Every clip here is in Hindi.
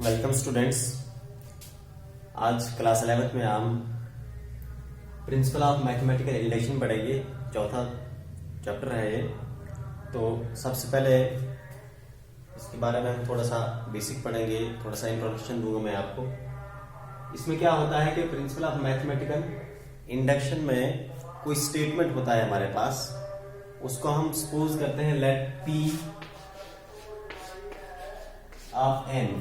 Welcome students. आज क्लास 11th में हम प्रिंसिपल ऑफ मैथमेटिकल इंडक्शन पढ़ेंगे। चौथा चैप्टर है ये। तो सबसे पहले इसके बारे में हम थोड़ा सा बेसिक पढ़ेंगे, थोड़ा सा इंट्रोडक्शन दूंगा मैं आपको। इसमें क्या होता है कि प्रिंसिपल ऑफ मैथमेटिकल इंडक्शन में कोई स्टेटमेंट होता है हमारे पास, उसको हम सपोज करते हैं let P of n,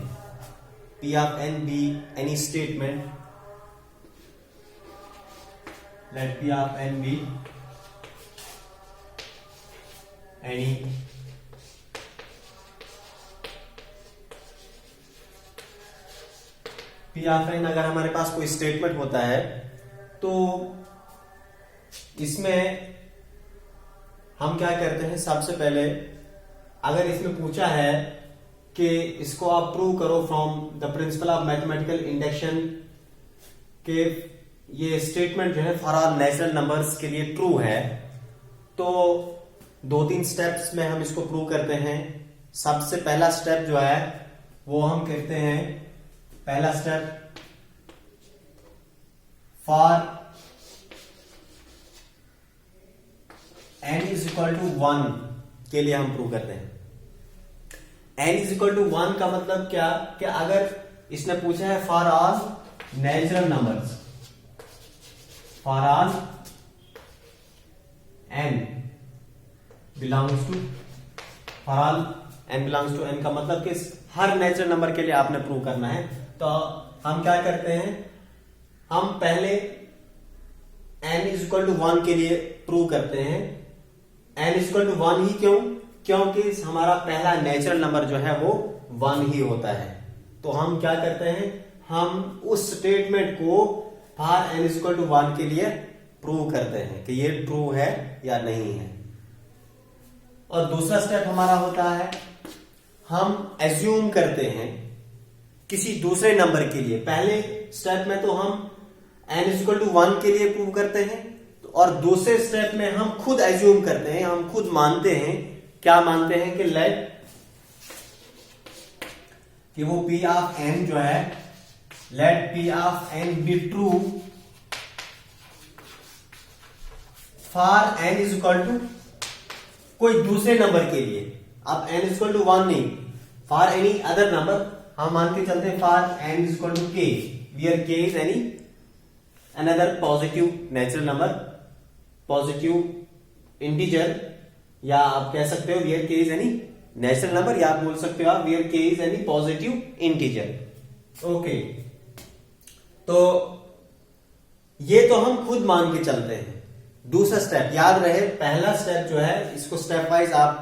P of n be any statement, let P of n be any P of n अगर हमारे पास कोई स्टेटमेंट होता है तो इसमें हम क्या करते हैं, सबसे पहले अगर इसमें पूछा है कि इसको आप प्रूव करो from the principal of mathematical induction के ये स्टेटमेंट जो है फॉर ऑल नेचुरल नंबर्स के लिए ट्रू है, तो 2-3 स्टेप्स में हम इसको प्रूव करते हैं। सबसे पहला स्टेप जो है वो हम कहते हैं, पहला step for n is equal to 1 के लिए हम प्रूव करते हैं। n इज इक्वल टू 1 का मतलब क्या कि अगर इसने पूछा है for all natural numbers, for all n belongs to, for all n belongs to n का मतलब कि हर नेचुरल नंबर के लिए आपने प्रूव करना है। तो हम क्या करते हैं, हम पहले n इज इक्वल टू 1 के लिए प्रूव करते हैं। n इज इक्वल टू 1 ही क्यों? क्योंकि हमारा पहला नेचुरल नंबर जो है वो 1 ही होता है। तो हम क्या करते हैं, हम उस स्टेटमेंट को for n is equal to 1 के लिए प्रूव करते हैं कि ये ट्रू है या नहीं है। और दूसरा स्टेप हमारा होता है, हम एज्यूम करते हैं किसी दूसरे नंबर के लिए। पहले स्टेप में तो हम n इज इक्वल टू 1 के लिए प्रूव करते हैं, और दूसरे स्टेप में हम खुद एज्यूम करते हैं, हम खुद मानते हैं। क्या मानते हैं कि लेट कि वो P ऑफ n जो है, let P of n be true for n is equal to कोई दूसरे नंबर के लिए। अब n इज इक्वल टू 1 नहीं, फॉर एनी अदर नंबर हम मान के चलते हैं for n is equal to k, where k is any another positive natural number, positive integer, या आप कह सकते हो वेयर के इज एनी नेचुरल नंबर, या आप बोल सकते हो आप वेयर के is any positive integer. Okay, तो ये तो हम खुद मान के चलते हैं। दूसरा स्टेप याद रहे, पहला स्टेप जो है, इसको स्टेप वाइज आप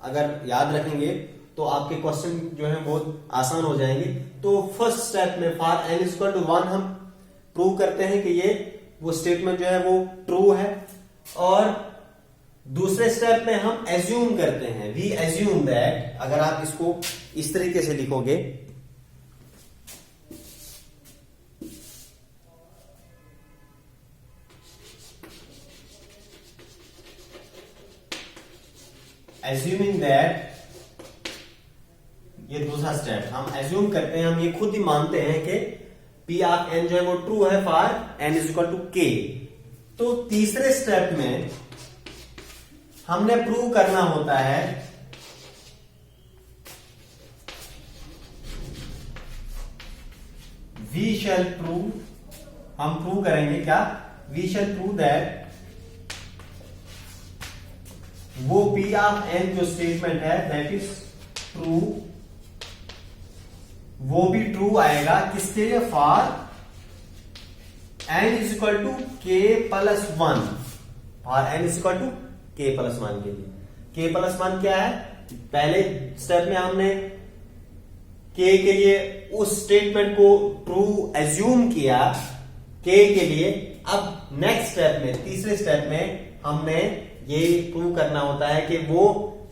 अगर याद रखेंगे तो आपके क्वेश्चन जो है बहुत आसान हो जाएंगे। तो फर्स्ट स्टेप में for n is equal to 1 हम प्रूव करते हैं कि ये वो स्टेटमेंट जो है वो ट्रू है। और दूसरे स्टेप में हम एज्यूम करते हैं, वी एज्यूम दैट, अगर आप इसको इस तरीके से लिखोगे, एज्यूमिंग दैट, ये दूसरा स्टेप, हम एज्यूम करते हैं, हम ये खुद ही मानते हैं कि P ऑफ n जो है वो ट्रू है for n is equal to k। तो तीसरे स्टेप में हमने प्रूव करना होता है वी शैल प्रूव, हम प्रूव करेंगे क्या, वी शैल प्रूव दैट वो P ऑफ n जो स्टेटमेंट है दैट इज ट्रू, वो भी ट्रू आएगा किसके लिए, for n is equal to k plus 1, for n is equal to k plus 1 के लिए। k प्लस 1 क्या है, पहले स्टेप में हमने k के लिए उस स्टेटमेंट को ट्रू एज्यूम किया k के लिए। अब नेक्स्ट स्टेप में, तीसरे स्टेप में हमने ये प्रूव करना होता है कि वो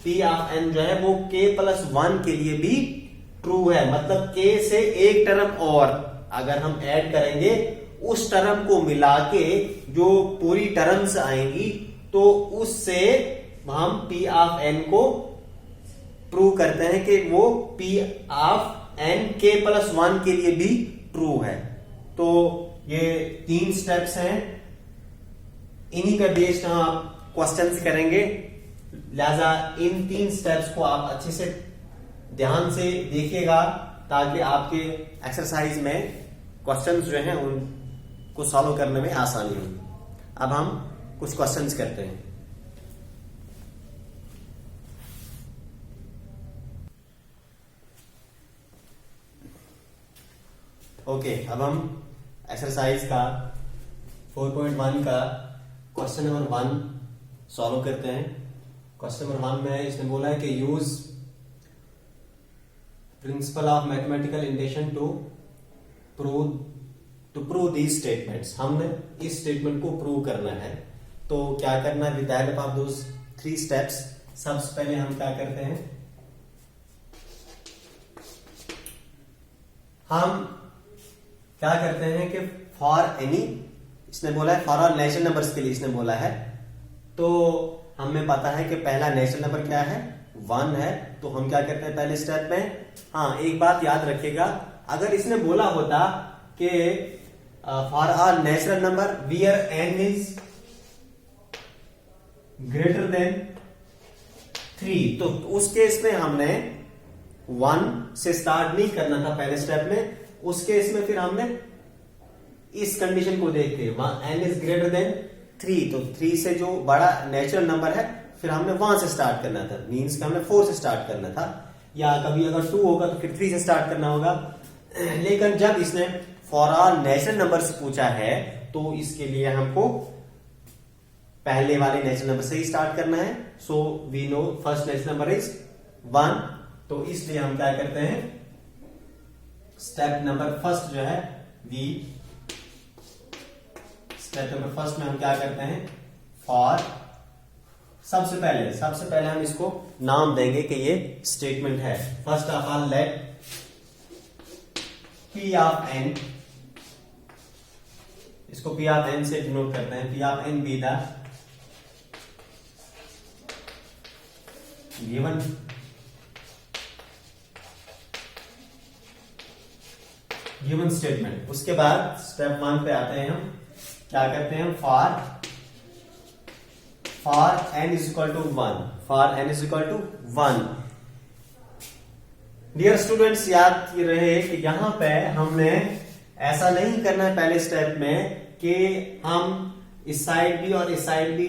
P ऑफ n जो है वो k प्लस 1 के लिए भी ट्रू है। मतलब k से एक टर्म और अगर हम ऐड करेंगे, उस टर्म को मिला के जो पूरी टर्म्स आएंगी, तो उससे हम P ऑफ n को प्रूव करते हैं कि वो P ऑफ एन के प्लस 1 के लिए भी ट्रू है। तो ये 3 स्टेप्स हैं, इन्हीं पे बेस्ड हम आप क्वेश्चंस करेंगे। लिहाजा इन 3 स्टेप्स को आप अच्छे से ध्यान से देखिएगा ताकि आपके एक्सरसाइज में क्वेश्चंस जो हैं उनको सॉल्व करने में आसानी होगी। अब हम कुछ क्वेश्चंस करते हैं। ओके, अब हम एक्सरसाइज का 4.1 का क्वेश्चन नंबर 1 सॉल्व करते हैं। क्वेश्चन नंबर 1 में इसने बोला है कि use principle of mathematical induction to prove these statements. हमने इस स्टेटमेंट को प्रूव करना है। तो क्या करना है, with help of those 3 steps. सबसे पहले हम क्या करते हैं, हम क्या करते हैं कि फॉर एनी, इसने बोला है फॉर ऑल नेचुरल नंबर्स के लिए इसने बोला है। तो हमें पता है कि पहला नेचुरल नंबर क्या है, 1 है। तो हम क्या करते हैं पहले स्टेप में, हाँ एक बात याद रखिएगा, अगर इसने बोला होता कि for all natural number where n is greater than 3, तो उस केस में हमने 1 से स्टार्ट नहीं करना था पहले स्टेप में। उस केस में फिर हमने इस कंडीशन को देख के एन इज ग्रेटर देन 3, तो 3 से जो बड़ा नेचुरल नंबर है फिर हमने वहां से स्टार्ट करना था। मीन्स कि हमने 4 से स्टार्ट करना था, या कभी अगर 2 होगा तो फिर 3 से स्टार्ट करना होगा। लेकिन जब इसने फॉर ऑल नेचुरल नंबर से पूछा है तो इसके लिए हमको पहले वाले नेचुरल नंबर से ही स्टार्ट करना है। So we know first natural number is 1। तो इसलिए हम क्या करते हैं, स्टेप नंबर फर्स्ट जो है स्टेप नंबर फर्स्ट में हम क्या करते हैं, फॉर सबसे पहले हम इसको नाम देंगे कि ये स्टेटमेंट है। First of all let P of n, इसको P ऑफ n से डिनोट करते हैं। P of n be the given statement. उसके बाद स्टेप 1 पे आते हैं, हम क्या करते हैं, for n is equal to 1, for n is equal to 1। Dear students, याद रहे कि यहां पे हमने ऐसा नहीं करना है पहले स्टेप में कि हम इस साइड भी और इस साइड भी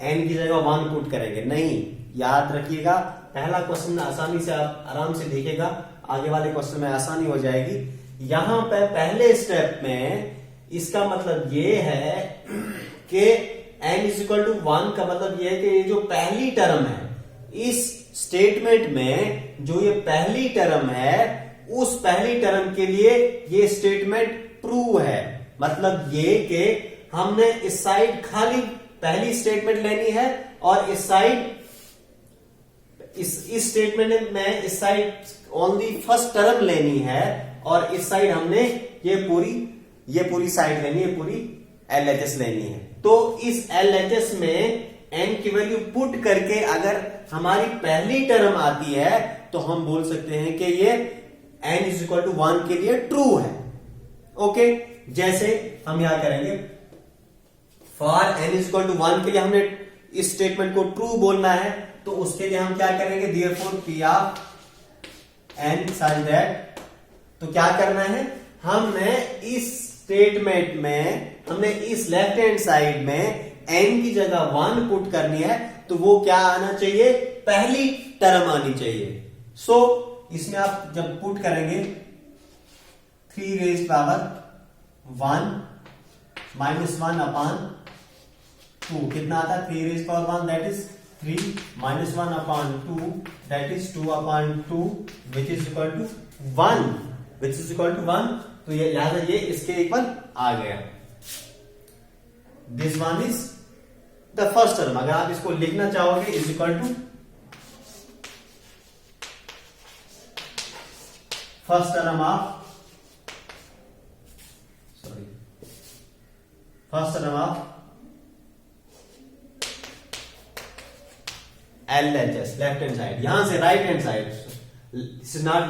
n की जगह 1 पुट करेंगे। नहीं, याद रखिएगा, पहला क्वेश्चन आसानी से आप आराम से देखिएगा, आगे वाले क्वेश्चन में आसानी हो जाएगी। यहां पे पहले स्टेप में इसका मतलब ये है कि n इज इक्वल टू 1 का मतलब ये है कि ये जो पहली टर्म है इस स्टेटमेंट में, जो ये पहली टर्म है उस पहली टर्म के लिए ये स्टेटमेंट ट्रू है। मतलब ये कि हमने इस साइड खाली पहली स्टेटमेंट लेनी है और इस साइड इस स्टेटमेंट में इस साइड ओनली फर्स्ट टर्म लेनी है और इस साइड हमने ये पूरी साइड लेनी है, पूरी LHS लेनी है। तो इस LHS में n की वैल्यू पुट करके अगर हमारी पहली टर्म आती है तो हम बोल सकते हैं कि ये n इज इक्वल टू 1 के लिए ट्रू है। ओके, जैसे हम यहां करेंगे for n is equal to 1 के लिए हमने इस स्टेटमेंट को ट्रू बोलना है, तो उसके लिए हम क्या करेंगे, therefore P of n such that, तो क्या करना है, हमने इस स्टेटमेंट में हमने इस लेफ्ट हैंड साइड में n की जगह 1 पुट करनी है, तो वो क्या आना चाहिए, पहली टर्म आनी चाहिए। सो इसमें आप जब पुट करेंगे 3 रेज़ पावर 1 माइनस 1 अपॉन 2, कितना आता है, 3 raise power 1 that is 3 minus 1 upon 2 that is 2 upon 2 which is equal to 1, तो ये लिहाजा ये इसके इक्वल आ गया। This one is the first term. अगर आप इसको लिखना चाहोगे is equal to first term of LHS, left hand side, यहां से right hand side, this is not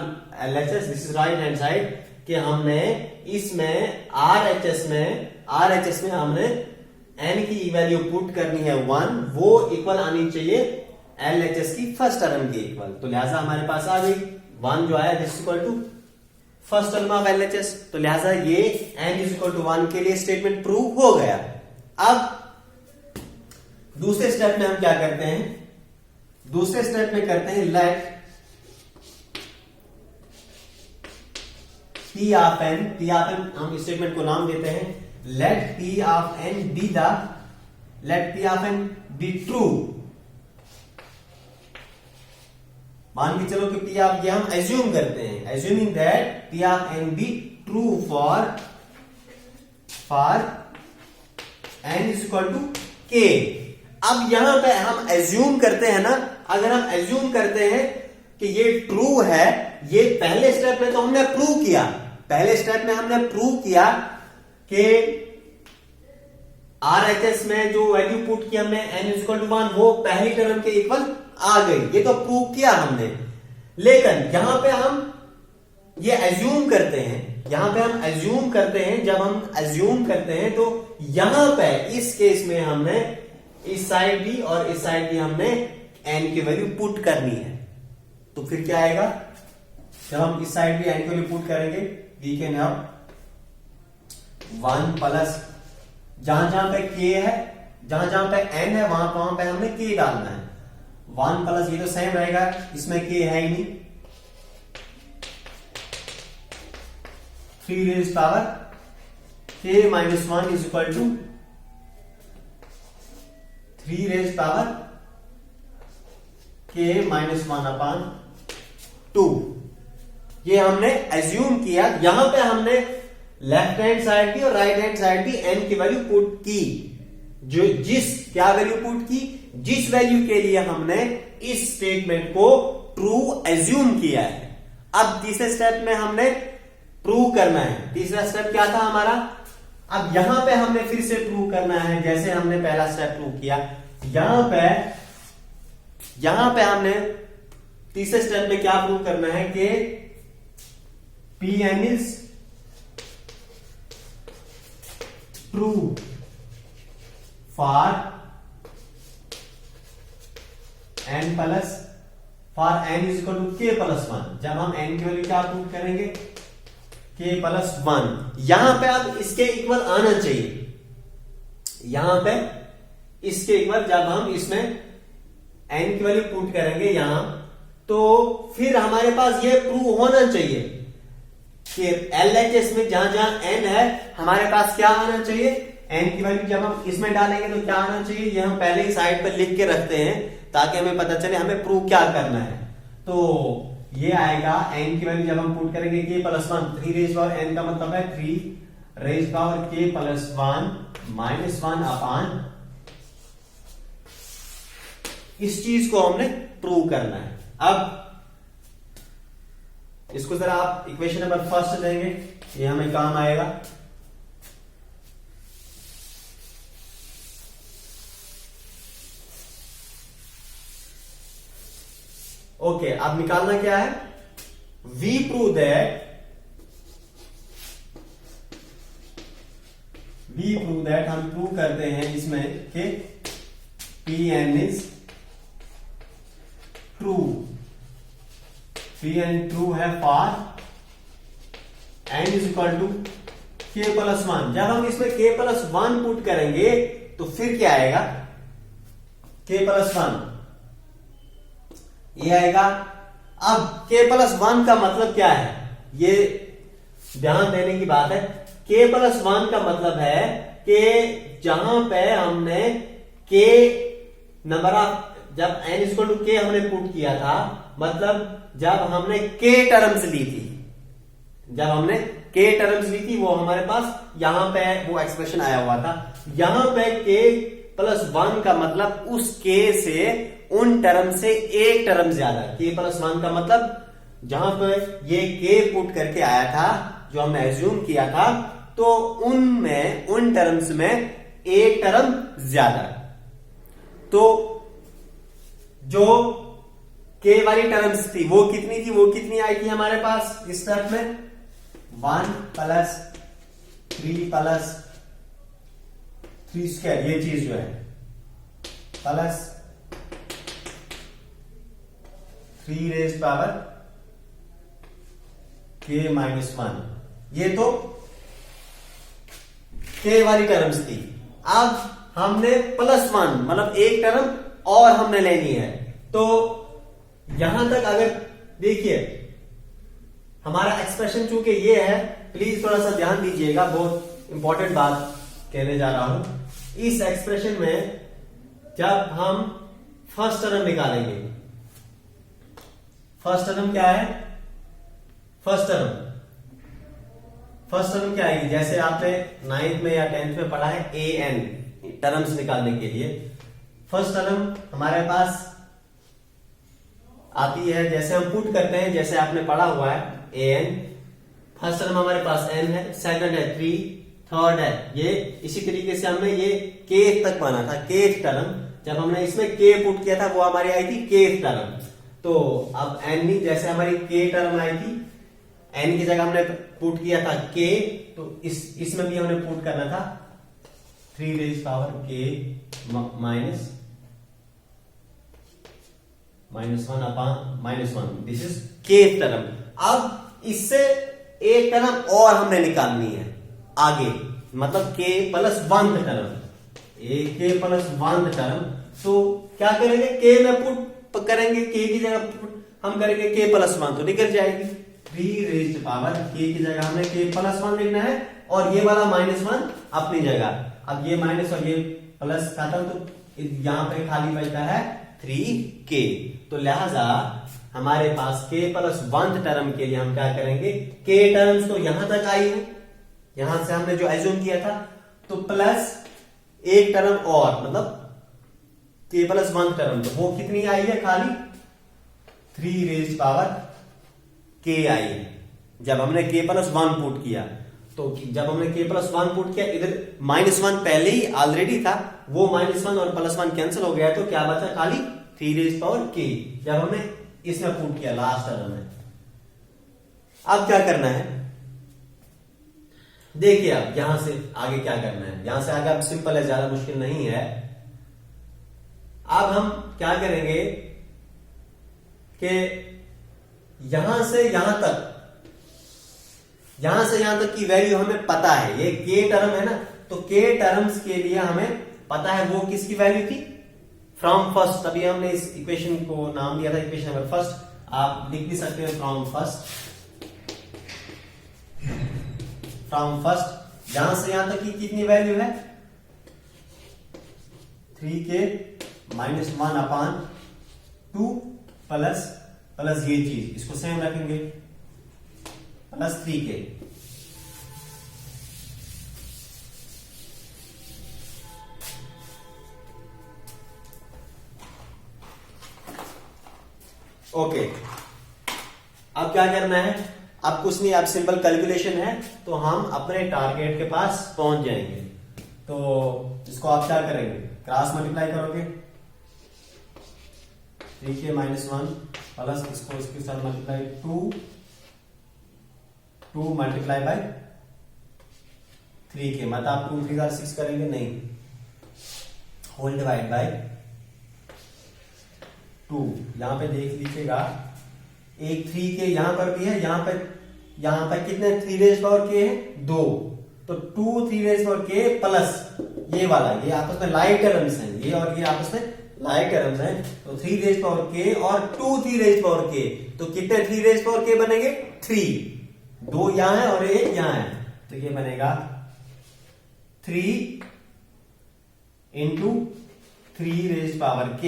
LHS, this is right hand side, कि हमने इसमें आरएचएस में हमने एन की वैल्यू पुट करनी है 1, वो इक्वल आनी चाहिए एलएचएस की फर्स्ट टर्म के इक्वल। तो लिहाजा हमारे पास आ गई 1 जो आया this equal to first term of LHS, तो लिहाजा ये एन इज इक्वल टू 1 के लिए स्टेटमेंट प्रूव हो गया। अब दूसरे स्टेप में हम क्या करते हैं, दूसरे स्टेप में करते हैं लेट P ऑफ n, हम स्टेटमेंट को नाम देते हैं let P of n be true। मान के चलो कि P ऑफ, ये हम एज्यूम करते हैं, assuming that P of n be true for n is equal to k। अब यहां पे हम एज्यूम करते हैं ना, अगर हम एज्यूम करते हैं कि ये ट्रू है, ये पहले स्टेप में तो हमने प्रूव किया, पहले स्टेप में हमने प्रूव किया कि आरएचएस में जो वैल्यू पुट की हमने n इज इक्वल टू 1 वो पहली टर्म के इक्वल आ गई, ये तो प्रूव किया हमने। लेकिन यहां पे हम ये एज्यूम करते हैं, यहां पे हम एज्यूम करते हैं, जब हम एज्यूम करते हैं तो यहां पे इस केस में हमने इस साइड भी और इस साइड भी हमने n की वैल्यू पुट करनी है। तो फिर क्या आएगा, जब हम इस साइड भी n की वैल्यू पुट करेंगे, वी कैन हैव 1 प्लस, जहां जहां पे k है, जहां जहां पे n है, वहां पे हमने k डालना है। 1 प्लस, ये तो सेम रहेगा, इसमें k है ही नहीं, 3 raise power k minus 1 is equal to 3 raise power k minus 1 upon 2। ये हमने एज्यूम किया, यहां पे हमने लेफ्ट हैंड साइड भी और राइट हैंड साइड भी n की वैल्यू पुट की, जो क्या वैल्यू पुट की, जिस वैल्यू के लिए हमने इस स्टेटमेंट को ट्रू एज्यूम किया है। अब तीसरे स्टेप में हमने प्रूव करना है, तीसरा स्टेप क्या था हमारा, अब यहां पे हमने फिर से प्रूव करना है, जैसे हमने पहला स्टेप प्रूव किया। यहां पे हमने तीसरे स्टेप में क्या प्रूव करना है कि Pn is true for n plus, for n is equal to k plus 1। जब हम n की वैल्यू क्या प्रूव करेंगे, k प्लस 1, यहां पे अब इसके इक्वल आना चाहिए, यहां पे इसके इक्वल जब हम इसमें n की वैल्यू पुट करेंगे यहां, तो फिर हमारे पास ये प्रूव होना चाहिए कि एलएचएस में जहां जहां n है हमारे पास क्या आना चाहिए, n की वैल्यू जब हम इसमें डालेंगे तो क्या आना चाहिए, ये हम पहले ही साइड पर लिख के रखते हैं ताकि हमें पता चले हमें प्रूव क्या करना है। तो ये आएगा n की वैल्यू जब हम पुट करेंगे k plus 1, 3 raise power n का मतलब है 3 raise power k plus 1 minus 1 upon, इस चीज को हमने प्रूव करना है। अब इसको जरा आप इक्वेशन नंबर फर्स्ट देंगे, ये हमें काम आएगा। ओके, अब निकालना क्या है, वी प्रूव दैट हम प्रूव करते हैं इसमें कि Pn is true, Pn true है for n is equal to k plus 1। जब हम इसमें k प्लस 1 पुट करेंगे तो फिर क्या आएगा, k प्लस 1 ये आएगा। अब k प्लस 1 का मतलब क्या है, ये ध्यान देने की बात है। k प्लस 1 का मतलब है कि जहां पे हमने k नंबर ऑफ, जब n इक्वल टू k हमने पुट किया था, मतलब जब हमने k टर्म्स ली थी, जब हमने k टर्म्स ली थी वो हमारे पास यहां पे वो एक्सप्रेशन आया हुआ था। यहां पे k प्लस 1 का मतलब उस k से उन टर्म से एक टर्म ज्यादा, k प्लस 1 का मतलब जहां पर ये k पुट करके आया था, जो हमने एज्यूम किया था, तो उनमें उन टर्म्स में एक टर्म ज्यादा। तो जो के वाली टर्म्स थी वो कितनी आई थी हमारे पास इस स्टेप में 1 प्लस 3 प्लस 3 स्क्वायर, ये चीज जो है plus 3 raise power k minus 1, ये तो k वाली टर्म्स थी। अब हमने +1 मतलब एक टर्म और हमने लेनी है। तो यहां तक अगर देखिए हमारा एक्सप्रेशन चूंकि ये है, प्लीज थोड़ा सा ध्यान दीजिएगा, बहुत इंपॉर्टेंट बात कहने जा रहा हूं। इस एक्सप्रेशन में जब हम फर्स्ट टर्म निकालेंगे, फर्स्ट टर्म क्या है, फर्स्ट टर्म क्या आएगी, जैसे आपने 9th में या 10th में पढ़ा है an टर्म्स निकालने के लिए फर्स्ट टर्म हमारे पास आती है, जैसे हम पुट करते हैं, जैसे आपने पढ़ा हुआ है an, फर्स्ट टर्म हमारे पास n है, सेकंड है 3, थर्ड है ये, इसी तरीके से हमने ये k तक बना था, kth टर्म जब हमने इसमें k पुट किया था वो हमारी आई थी kth टर्म। तो अब n जैसे हमारी k टर्म आई थी, n की जगह हमने पुट किया था k, तो इसमें भी हमने पुट करना था 3 raise power k minus 1 upon -1, this is kth term. अब इससे एक टर्म और हमने निकालनी है आगे, मतलब k plus 1 term, k plus 1 term. तो क्या करेंगे, k में पुट करेंगे, k की जगह पुट हम करेंगे k प्लस 1, तो निकल जाएगी 3 रेज पावर k की जगह हमने k प्लस 1 लिखना है, और ये वाला -1 अपनी जगह। अब ये माइनस और ये प्लस खत्म, तो यहां पे खाली बचता है 3k। तो लिहाजा हमारे पास k प्लस 1 टर्म के लिए हम क्या करेंगे, k टर्म्स तो यहां तक आई है, यहां से हमने जो एज्यूम किया था, तो प्लस एक टर्म और मतलब k प्लस 1 टर्म, तो वो कितनी आई है, खाली 3 रेज पावर k आई है। जब हमने k प्लस 1 पुट किया, तो जब हमने k प्लस 1 पुट किया, इधर -1 पहले ही ऑलरेडी था, वो -1 और +1 कैंसिल हो गया, तो क्या बचा, खाली 3 रेज पावर k जब हमने इसमें पुट किया लास्ट टर्म में। अब क्या करना है, देखिए अब यहां से आगे क्या करना है, यहां से आगे अब सिंपल है, ज्यादा मुश्किल नहीं है। अब हम क्या करेंगे कि यहां से यहां तक की वैल्यू हमें पता है, ये k टर्म है ना, तो k टर्म्स के लिए हमें पता है वो किसकी वैल्यू थी, फ्रॉम फर्स्ट। तभी हमने इस इक्वेशन को नाम दिया था इक्वेशन नंबर फर्स्ट, आप लिख भी सकते हैं फ्रॉम फर्स्ट। यहां से यहां तक की कितनी वैल्यू है, 3k माइनस 1 अपॉन 2 प्लस ये चीज, इसको सेम रखेंगे, प्लस 3k। ओके, अब क्या करना है, अब कुछ नहीं, अब सिंपल कैलकुलेशन है, तो हम अपने टारगेट के पास पहुंच जाएंगे। तो इसको आप क्या करेंगे, क्रॉस मल्टीप्लाई करोगे, 3k माइनस 1 प्लस इसको इसके साथ मल्टीप्लाई 2 मल्टीप्लाई बाय 3k, मतलब आप 2 3 6 करेंगे, नहीं, होल डिवाइड बाय 2। यहां पे देख लीजिएगा, एक 3k यहां पर भी है, यहां पर कितने 3 रेज पावर k है, 2, तो 2 3 रेज पावर k प्लस ये वाला, ये आपस में लाइक टर्म्स हैं, ये और ये आपस में लाइक टर्म्स हैं, तो 3 रेज पावर k और 2 3 रेज पावर k, तो कितने 3 रेज पावर k बनेंगे, 3, 2 यहां है और एक यहां है, तो ये बनेगा 3 इंटू 3 रेज पावर k,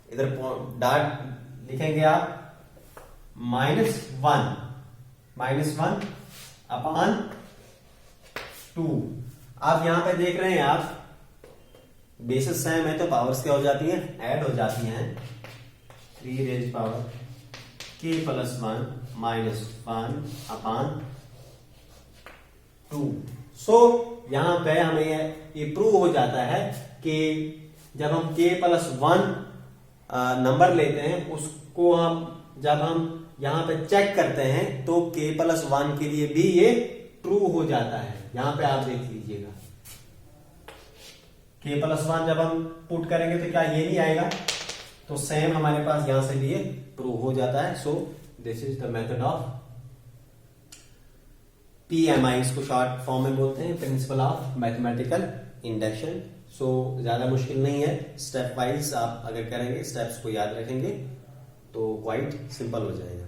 इधर डॉट लिखेंगे आप, -1 अपॉन 2। आप यहां पे देख रहे हैं, आप बेसिस सेम है तो पावर्स क्या हो जाती हैं, ऐड हो जाती हैं, 3 raise power k plus 1 minus 1 upon 2। So यहां पे हमें ये प्रूव हो जाता है कि जब हम k प्लस 1 नंबर लेते हैं उसको जब हम यहाँ पे चेक करते हैं तो k+1 के लिए भी ये ट्रू हो जाता है। यहां पे आप देख लीजिएगा, k+1 जब हम पुट करेंगे तो क्या ये नहीं आएगा, तो सेम हमारे पास यहां से भी ये ट्रू हो जाता है। So this is the method of PMI, इसको शॉर्ट फॉर्म में बोलते हैं, प्रिंसिपल ऑफ मैथमेटिकल इंडक्शन। सो ज्यादा मुश्किल नहीं है, स्टेप वाइज आप अगर करेंगे, स्टेप्स को याद रखेंगे तो क्वाइट सिंपल हो जाएगा।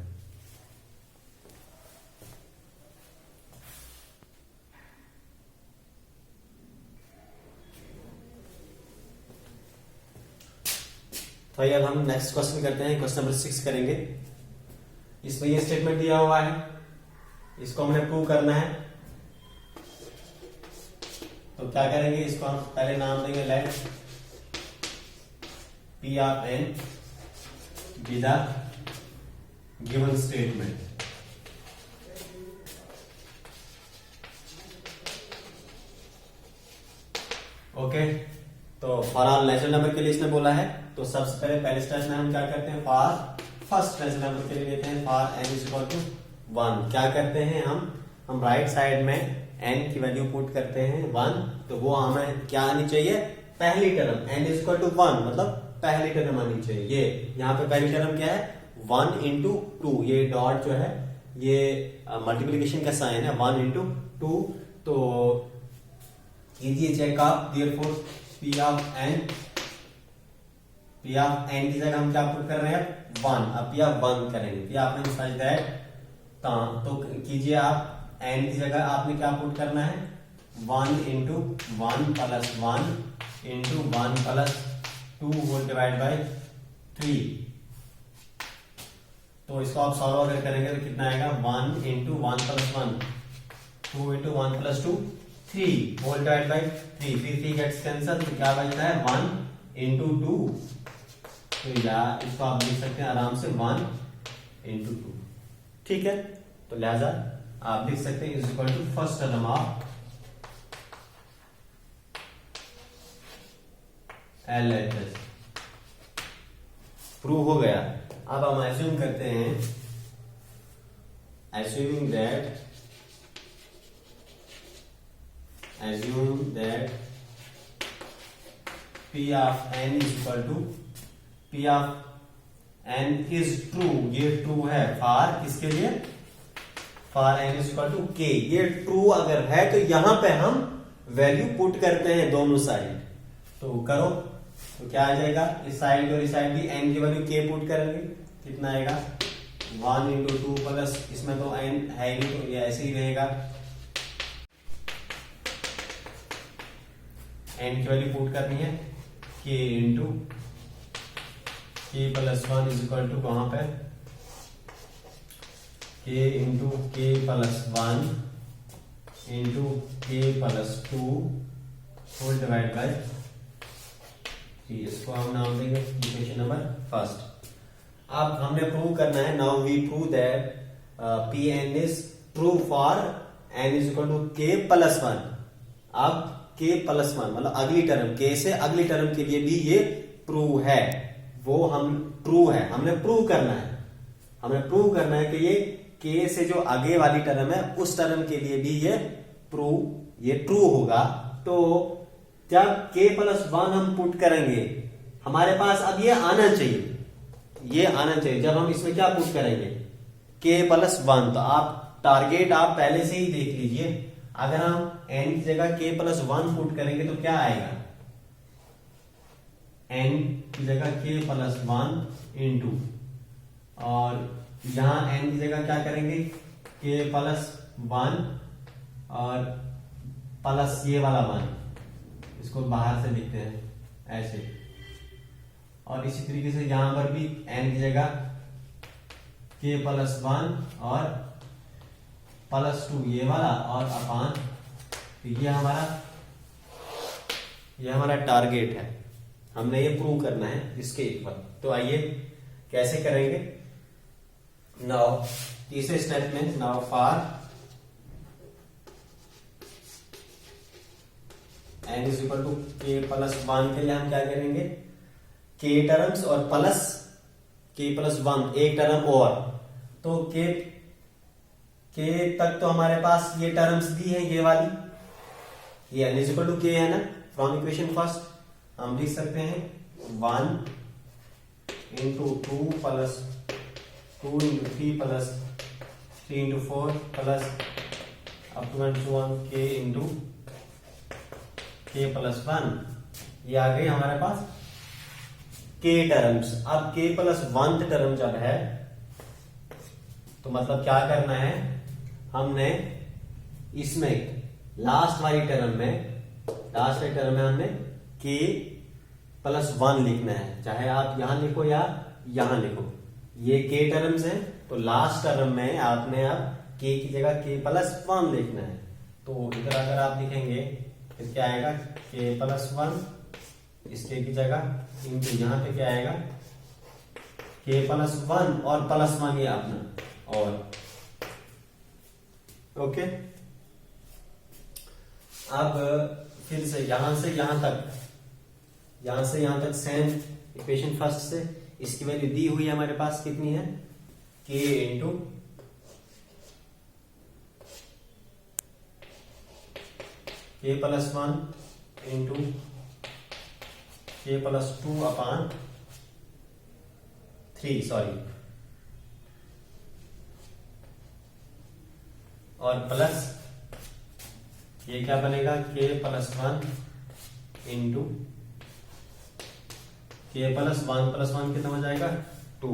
तो अब हम नेक्स्ट क्वेश्चन करते हैं, क्वेश्चन नंबर 6 करेंगे। इसमें ये स्टेटमेंट दिया हुआ है, इसको हमने प्रूव करना है। तो क्या करेंगे, इसको हम पहले नाम देंगे let P of n be the given statement। Okay, तो फॉर ऑल नेचुरल नंबर के लिए इसने बोला है, तो सबसे पहले स्टेप में हम क्या करते हैं, फॉर फर्स्ट नेचुरल नंबर के लिए लेते हैं for n is equal to 1। क्या करते हैं हम राइट साइड में n की वैल्यू पुट करते हैं 1, तो वो हमें क्या आनी चाहिए, पहली term n is equal to 1, मतलब पहली टर्म आनी चाहिए। ये यहाँ पे पहली टर्म क्या है, 1 इंटू 2, ये डॉट जो है ये मल्टीप्लीकेशन का साइन है, 1 इंटू 2। तो कीजिए चेक आप, देयरफॉर P of n की जगह हम क्या पुट कर रहे हैं, 1। अब P of 1 करेंगे, P आपने समझ दैट, तो कीजिए आप n की जगह आपने क्या पुट करना है, 1 into 1 plus 1 into 1 plus 2 whole divide by 3। तो इसको आप सॉल्व अगर करेंगे तो कितना आएगा, 1 into 1 plus 1, 2 into 1 plus 2, 3 whole divide by 3, फिर 3 गेट्स कैंसल, तो क्या बचता है 1 इंटू 2। तो या इसको आप लिख सकते हैं आराम से 1 इंटू 2, ठीक है। तो लिहाजा आप लिख सकते हैं is equal to first term of LHS। Prove हो गया। अब हम एज्यूम करते हैं, assuming that P of n is equal to P of n is true, ये ट्रू है फॉर किसके लिए, for n is equal to k। ये ट्रू अगर है तो यहां पे हम वैल्यू पुट करते हैं दोनों साइड, तो करो, तो क्या आ जाएगा, इस साइड और इस साइड भी n की वैल्यू k पुट करेंगे, कितना आएगा 1 इंटू 2 प्लस, इसमें तो n है ही, तो ये ऐसे ही रहेगा, n की वैल्यू पुट करनी है k into k plus 1 is equal to वहां पे k into k plus 1 into k plus 2 whole divide by 3। इसको हम नाम देंगे इक्वेशन नंबर फर्स्ट। अब हमने प्रूव करना है, now we prove that Pn is true for n is equal to k plus 1। अब k प्लस 1 मतलब अगली टर्म, k से अगली टर्म के लिए भी ये प्रूव है, वो हम ट्रू है, हमने प्रूव करना है, हमें प्रूव करना है कि ये k से जो आगे वाली टर्म है उस टर्म के लिए भी ये ट्रू होगा। तो जब k प्लस 1 हम पुट करेंगे, हमारे पास अब ये आना चाहिए, ये आना चाहिए। जब हम इसमें क्या पुट करेंगे, k प्लस 1, तो आप टारगेट आप पहले से ही देख लीजिए, अगर हम n की जगह k प्लस 1 पुट करेंगे तो क्या आएगा, n की जगह k प्लस 1 इंटू, और यहां n की जगह क्या करेंगे, k प्लस 1 और प्लस ये वाला 1, इसको बाहर से लिखते हैं ऐसे, और इसी तरीके से यहां पर भी n की जगह k प्लस 1 और प्लस 2 ये वाला, और अपान, तो ये हमारा टारगेट है, हमने ये प्रूव करना है इसके इक्वल। तो आइए कैसे करेंगे, नाउ तीसरे स्टेप में, now for n is equal to k plus 1 के लिए हम क्या करेंगे, के टर्म्स और प्लस के प्लस 1 एक टर्म और, तो के तक तो हमारे पास ये टर्म्स दी है, ये वाली, ये n इक्वल टू के है ना, फ्रॉम इक्वेशन फर्स्ट हम लिख सकते हैं 1 into 2 plus 2 into 3 plus 3 into 4 plus up to and so on k into k plus 1। ये आ गई हमारे पास के टर्म्स। अब के प्लस 1 टर्म जब है तो मतलब क्या करना है, हमने इसमें लास्ट वाली टर्म में हमने के प्लस 1 लिखना है, चाहे आप यहां लिखो या यहां लिखो, ये के टर्म्स हैं, तो लास्ट टर्म में आपने अब के की जगह के प्लस 1 लिखना है। तो इधर अगर आप लिखेंगे फिर क्या आएगा, के प्लस 1 इसके की जगह इंटू यहां पे क्या आएगा, के प्लस 1 और प्लस 1 ये अपना और, ओके। अब फिर से यहां से यहां तक सेम इक्वेशन फर्स्ट से, इसकी वैल्यू दी हुई है हमारे पास, कितनी है, के into k plus 1 into k plus 2 अपान 3, सॉरी, और प्लस ये क्या बनेगा, के प्लस 1 इंटू के प्लस 1 कितना हो जाएगा 2।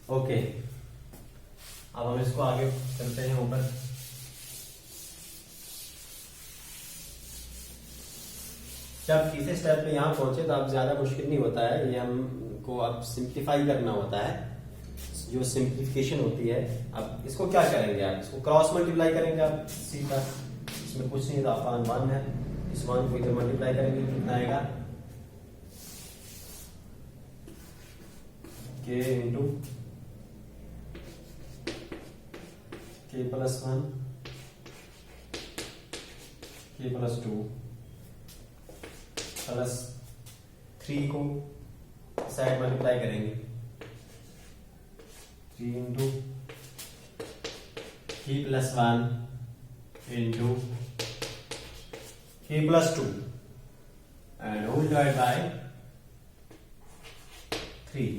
ओके, अब हम इसको आगे करते हैं ऊपर। जब तीसरे स्टेप पे यहां पहुंचे तो अब ज्यादा मुश्किल नहीं होता है, ये हमको अब सिंप्लीफाई करना होता है, जो सिंप्लीफिकेशन होती है। अब इसको क्या करेंगे, आप इसको क्रॉस मल्टीप्लाई करेंगे आप सीधा, इसमें कुछ नहीं था, अपान 1 है, इस 1 को इधर मल्टीप्लाई करेंगे कितना आएगा, के इंटू के प्लस 1 के प्लस 2 प्लस 3 को साइड मल्टीप्लाई करेंगे, 3 into k plus 1 into k plus 2 and whole divide by 3।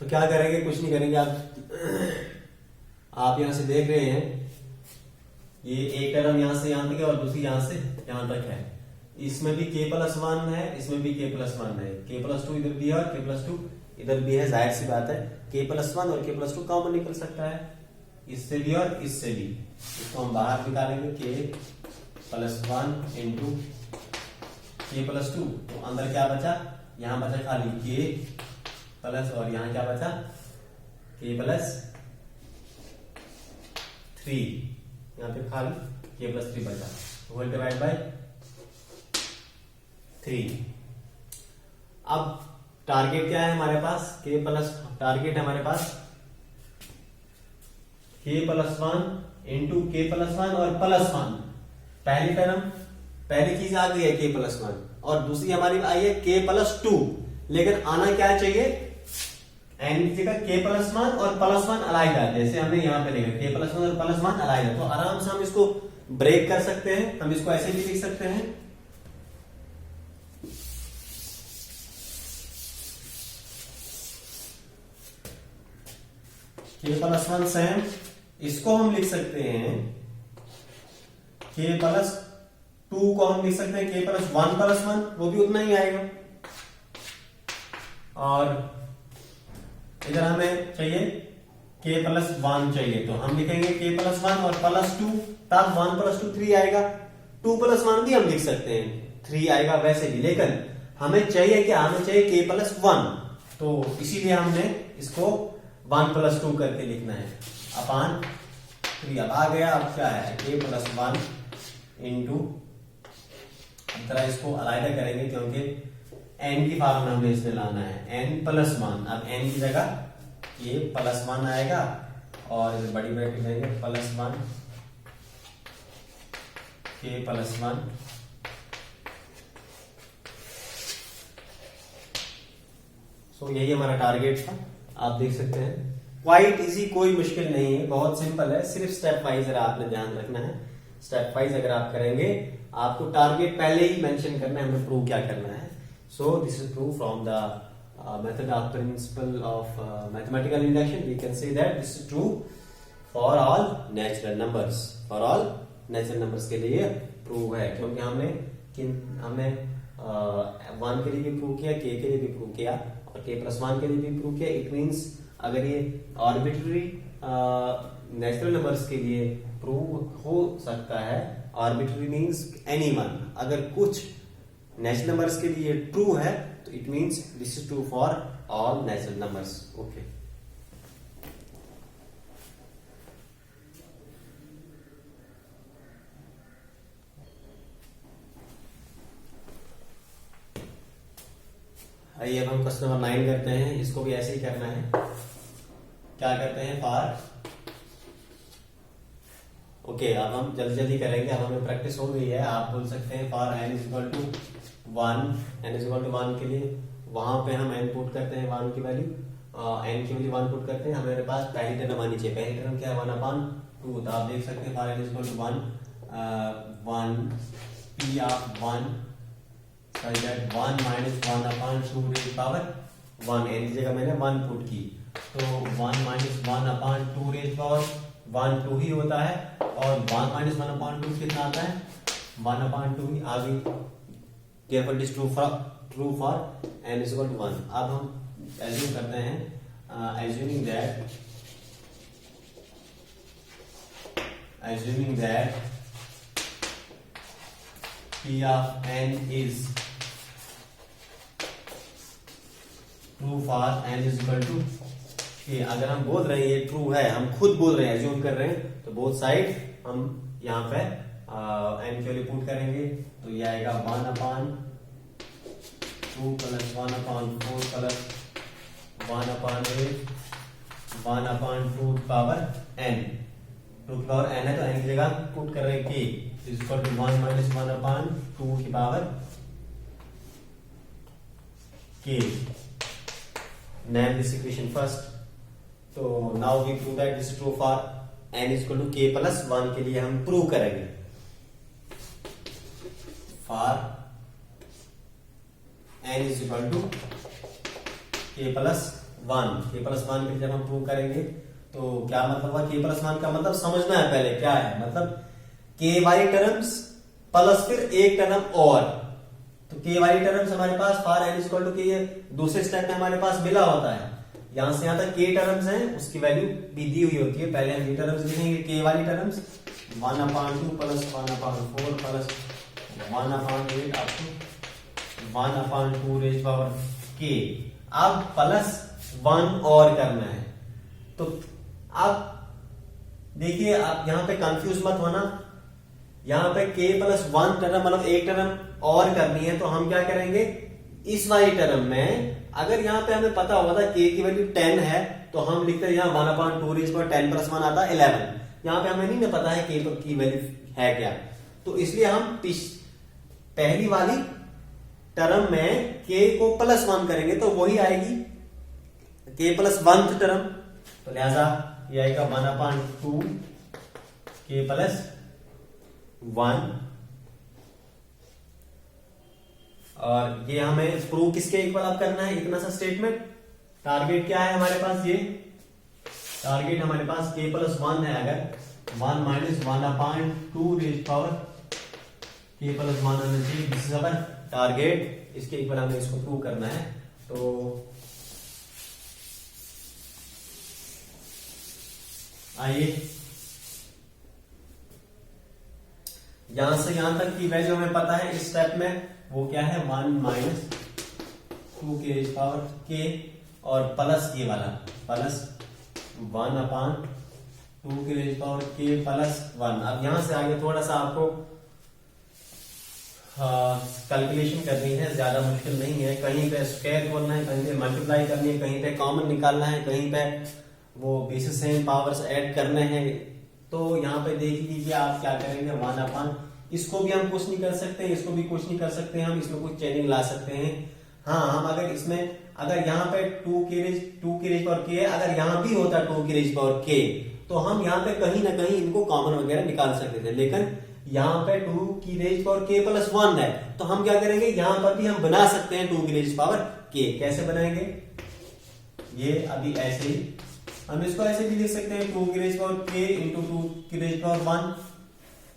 तो क्या करेंगे, कुछ नहीं करेंगे, आप यहां से देख रहे हैं, ये एक टर्म यहां से यहां तक है और दूसरी यहां से यहां तक है, इसमें भी के प्लस 1 है, इसमें भी के प्लस 1 है, के प्लस 2 इधर भी है और के प्लस 2 इधर भी है, जाहिर सी बात है के प्लस 1 और के प्लस 2 कॉमन निकल सकता है, इससे भी और इससे भी, इसको हम बाहर निकालेंगे, के प्लस 1 इंटू के प्लस 2, तो अंदर क्या बचा, यहां बचा खाली के प्लस, और यहां क्या बचा, के प्लस 3, यहां पे खाली के प्लस 3 बचा, होल डिवाइड बाय 3। अब टारगेट क्या है हमारे पास, के प्लस, टारगेट है हमारे पास के प्लस 1 इंटू के प्लस 1 और प्लस 1, पहली टर्म, पहली चीज आ गई है के प्लस 1 और दूसरी हमारी आई है के प्लस 2, लेकिन आना क्या चाहिए, एन की जगह के प्लस 1 और प्लस 1 अलाइड है, जैसे हमने यहां पे लिखा के प्लस 1 और प्लस 1 अलाइड है, तो आराम से हम इसको ब्रेक कर सकते हैं, हम इसको ऐसे भी लिख सकते हैं, के प्लस 1 सेम, इसको हम लिख सकते हैं के प्लस 2 को हम लिख सकते हैं के प्लस 1 प्लस 1, वो भी उतना ही आएगा, और इधर हमें चाहिए के प्लस 1 चाहिए, तो हम लिखेंगे के प्लस 1 और प्लस 2, तब 1 प्लस 2 3 आएगा, 2 प्लस 1 भी हम लिख सकते हैं 3 आएगा वैसे भी, लेकिन हमें चाहिए क्या, हमें चाहिए के प्लस 1, तो इसीलिए हमने इसको 1 प्लस 2 करके लिखना है, अपान 3। अब आ गया, अब क्या है, के प्लस 1 इंटू, अब जरा इसको अलग करेंगे क्योंकि n की फॉर्मूला हमें इसमें लाना है, n प्लस 1, अब n की जगह ये प्लस 1 आएगा और बड़ी ब्रैकेट देंगे +1 k+1 सो यही हमारा टारगेट था। आप देख सकते हैं क्वाइट इजी, कोई मुश्किल नहीं है, बहुत सिंपल है, सिर्फ स्टेप वाइज आपने ध्यान रखना है। स्टेप वाइज अगर आप करेंगे, आपको टारगेट पहले ही मेंशन करना है, हमें प्रूव क्या करना है। So this is prove from the method of principle of mathematical induction. We can say that this is true for all natural numbers. For all natural numbers के लिए प्रूव है, क्योंकि हमने 1 के लिए भी प्रूव किया, k के लिए भी प्रूव किया और k+1 के लिए भी प्रूव किया। इट मीन्स अगर ये आर्बिट्ररी नेचुरल नंबर्स के लिए प्रूव हो सकता है, आर्बिट्ररी मीन्स एनीवन, अगर कुछ नेचुरल नंबर्स के लिए ट्रू है तो it means this is true for all natural numbers. Okay, आइए अब हम क्वेश्चन नंबर 9 करते हैं। इसको भी ऐसे ही करना है। क्या करते हैं, फॉर ओके, अब हम जल्दी जल्दी करेंगे, अब हमें प्रैक्टिस हो गई है। आप बोल सकते हैं फॉर n = 1, n = 1 के लिए वहां पे हम n पुट करते हैं, 1 की वैल्यू, n की वैल्यू 1 पुट करते हैं। हमारे पास पहली टर्म आनी चाहिए, पहली टर्म क्या है 1/2। तो आप देख सकते हैं for n = 1 p of 1 such that 1 - 1/2 raised power 1, n की जगह मैंने 1 पुट की, तो 1 - 1/2 raised power 1 2 ही होता है, और 1 - 1/2 कितना आता है 1/2 ही आ गई। Careful is true for n = 1। अब हम एज्यूम करते हैं, assuming that p of n is true for n = कि अगर हम बोल रहे हैं ये ट्रू है, हम खुद बोल रहे हैं, एज्यूम कर रहे हैं, तो बोथ साइड हम यहाँ पे n की वैल्यू पुट करेंगे, तो ये आएगा 1/2 + 1/4 + 1/8 1/2 पावर n। 2 की पावर n है, तो n की जगह पुट कर रहे हैं k इज इक्वल टू 1 - 1/2 की power k। Name this equation first. तो now we prove that this is true for n = k+1 के लिए हम प्रूव करेंगे फॉर n = k+1 के लिए जब हम प्रूव करेंगे तो क्या मतलब हुआ, k+1 का मतलब समझना है पहले क्या है, मतलब k वाली टर्म्स प्लस फिर एक टर्म और, तो k वाली टर्म्स हमारे पास फॉर n = k दूसरे स्टेप में हमारे पास मिला होता है। यहां से यहां तक k टर्म्स हैं, उसकी वैल्यू भी दी हुई होती है। पहले हम ये टर्म्स लिखेंगे, k वाली terms 1/2 + 1/4 + 1/8 up to 1/2 raised power k। अब +1 और करना है, तो अब देखिए आप यहां पे कंफ्यूज मत होना। यहां पे k+1 टर्म मतलब एक टर्म और करनी है, तो हम क्या करेंगे, इस वाली टर्म में अगर यहाँ पे हमें पता होगा था k की वैल्यू 10 है, तो हम लिखते हैं यहाँ 1/2 raised power 10 + 1 आता है 11। यहाँ पे हमें नहीं पता है k की वैल्यू है क्या, तो इसलिए हम पहली वाली टर्म में k को +1 करेंगे, तो वही आएगी k+1th टर्म, तो लिहाजा ये आएगा 1/2 k+1। और ये हमें प्रूव किसके इक्वल अब करना है, इतना सा स्टेटमेंट। टारगेट क्या है हमारे पास, ये टारगेट हमारे पास k+1 है, अगर 1 - 1/2 raised power k+1 होना चाहिए, दिस इज अवर टारगेट, इसके इक्वल हमें इसको प्रूव करना है। तो आइए यहां से यहां तक की वैल्यू हमें पता है, इस स्टेप में वो क्या है 1 - 2 k raised power k और प्लस ये वाला plus 1/2 k raised power k +1। अब यहां से आगे थोड़ा सा आपको कैलकुलेशन करनी है, ज्यादा मुश्किल नहीं है। कहीं पे स्क्वायर खोलना है, कहीं पे मल्टीप्लाई करनी है, कहीं पे कॉमन निकालना है, कहीं पे वो बेसिस सेम पावर्स ऐड करने हैं, तो यहाँ पे देख लीजिए आप क्या करेंगे, 1/, इसको भी हम कुछ नहीं कर सकते, इसको भी कुछ नहीं कर सकते, हम इसमें कुछ चेंजिंग ला सकते हैं। हाँ, हम अगर इसमें अगर यहाँ पे 2 की रेज पावर k है, अगर यहाँ भी होता 2 की रेज पावर k, तो हम यहाँ पे कहीं ना कहीं इनको कॉमन वगैरह निकाल सकते थे, लेकिन यहाँ पे 2 की रेज पावर k प्लस 1 है, तो हम क्या करेंगे, यहाँ पर भी हम बना सकते हैं 2 की रेज पावर k। कैसे बनाएंगे, ये अभी ऐसे ही हम इसको ऐसे भी लिख सकते हैं, 2 की रेज पावर k इंटू 2 की रेज पावर 1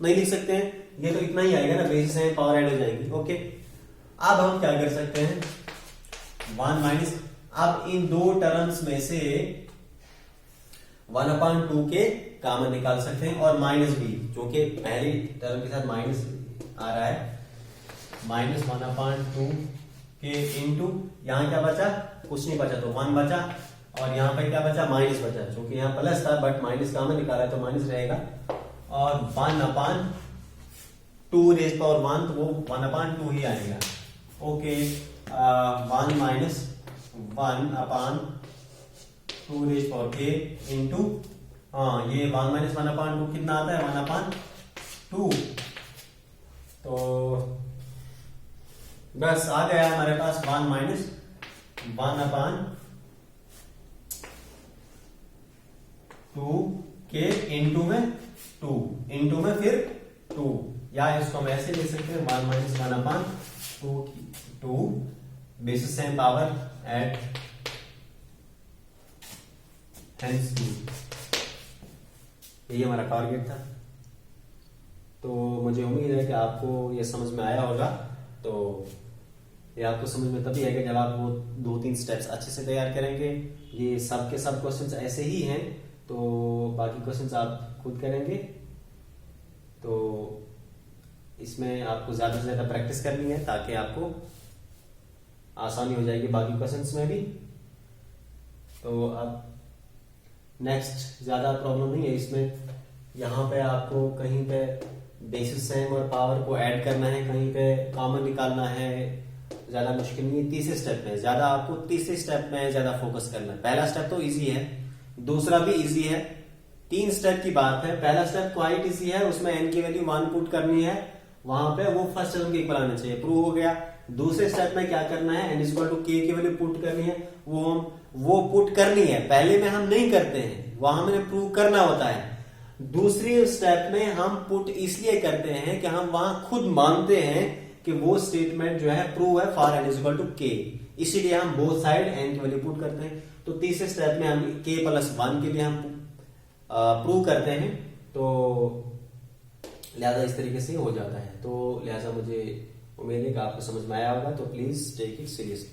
नहीं लिख सकते हैं, ये तो इतना ही आएगा ना, बेसिस में पावर ऐड हो जाएगी। ओके, अब हम क्या कर सकते हैं, 1 माइनस, अब इन दो टर्म्स में से 1/2 के कॉमन निकाल सकते हैं, और माइनस भी, क्योंकि पहली टर्म के साथ माइनस आ रहा है, माइनस 1/2 के इंटू यहाँ क्या बचा, कुछ नहीं बचा, तो 1 बचा, और यहाँ पे क्या बचा, माइनस बचा, क्योंकि यहाँ प्लस था बट माइनस कॉमन निकाला है तो माइनस रहेगा, और 1/2 रेज पावर 1, तो वो 1/2 ही आएगा। Okay, 1 minus 1/2 raise power k into, हाँ ये 1 माइनस 1/2 कितना आता है, 1/2, तो बस आ गया हमारे पास 1 माइनस 1/2 के इंटू में 2 इंटू में फिर 2, या इसको हम ऐसे ले सकते हैं, 1 minus 1/2 basis same power at hence 2, यही हमारा टारगेट था। तो मुझे उम्मीद है कि आपको ये समझ में आया होगा। तो ये आपको समझ में तभी आएगा जब आप वो 2-3 स्टेप्स अच्छे से तैयार करेंगे। ये सब के सब क्वेश्चंस ऐसे ही हैं, तो बाकी क्वेश्चंस आप खुद करेंगे। तो इसमें आपको ज्यादा से ज्यादा प्रैक्टिस करनी है ताकि आपको आसानी हो जाएगी बाकी क्वेश्चंस में भी। तो अब नेक्स्ट ज्यादा प्रॉब्लम नहीं है इसमें, यहाँ पे आपको कहीं पे बेसिस सेम और पावर को ऐड करना है, कहीं पे कॉमन निकालना है, ज्यादा मुश्किल नहीं है। तीसरे स्टेप में ज्यादा आपको तीसरे स्टेप में ज्यादा फोकस करना है। पहला स्टेप तो इजी है, दूसरा भी इजी है, 3 स्टेप की बात है। पहला स्टेप क्वाइट इजी है, उसमें n की वैल्यू 1 पुट करनी है, वहां पे वो फर्स्ट टर्म के इक्वल आना चाहिए, प्रूव हो गया। दूसरे स्टेप में क्या करना है, n इक्वल टू k की वैल्यू पुट करनी है, वो पुट करनी है, पहले में हम नहीं करते हैं, वहां हमें प्रूव करना होता है। दूसरे स्टेप में हम पुट इसलिए करते हैं कि हम वहां खुद मानते हैं कि वो स्टेटमेंट जो है प्रूव है for n equal to k, इसीलिए हम बोथ साइड n की वैल्यू पुट करते हैं। तो तीसरे स्टेप में हम k प्लस 1 के लिए हम प्रूव करते हैं, तो लिहाजा इस तरीके से हो जाता है। तो लिहाजा मुझे उम्मीद है कि आपको समझ में आया होगा, तो प्लीज टेक इट सीरियसली।